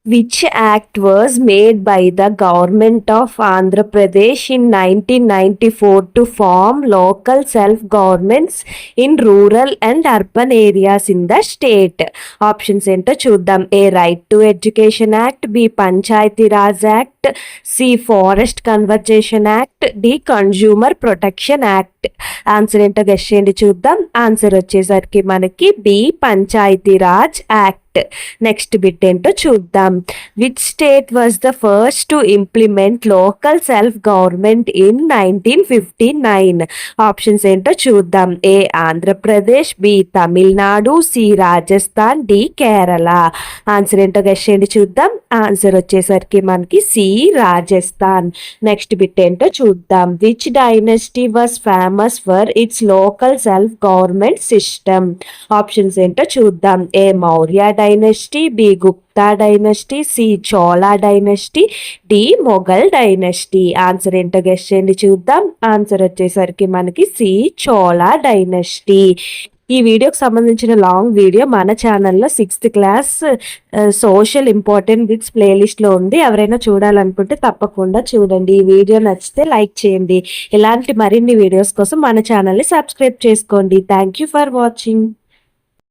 Which act was made by the government of Andhra Pradesh in 1994 to form local self-governments in rural and urban areas in the state? Options ఏంటో చూద్దాం. A. Right to Education Act, B. Panchayati Raj Act, C. Forest Conservation Act, D. Consumer Protection Act. Answer ఏంటో guess చేయండి చూద్దాం. Answer వచ్చేసరికి మనకి B Panchayati Raj act. Next bit ఏంటో చూద్దాం. Which state was the first to implement local self government in 1959? Options ఏంటో చూద్దాం. A Andhra Pradesh, B Tamil Nadu, C Rajasthan, D Kerala. Answer ఏంటో గెస్ చేయండి చూద్దాం. ఆన్సర్ వచ్చేసరికి మనకి సి రాజస్థాన్. నెక్స్ట్ బిట్ ఏంటో చూద్దాం. Which dynasty was famous for its local self government system? Options ఏంటో చూద్దాం. A Maurya dynasty, B Gupta dynasty, C Chola dynasty, D Mughal dynasty. Answer ఏంటో గెస్ చేయండి చూద్దాం. ఆన్సర్ వచ్చేసరికి మనకి సి చోళా డైనస్టీ. ఈ వీడియోకి సంబంధించిన లాంగ్ వీడియో మన ఛానల్లో 6th class social important bits ప్లేలిస్ట్లో ఉంది. ఎవరైనా చూడాలనుకుంటే తప్పకుండా చూడండి. ఈ వీడియో నచ్చితే లైక్ చేయండి. ఇలాంటి మరిన్ని వీడియోస్ కోసం మన ఛానల్ని సబ్స్క్రైబ్ చేసుకోండి. Thank you for watching.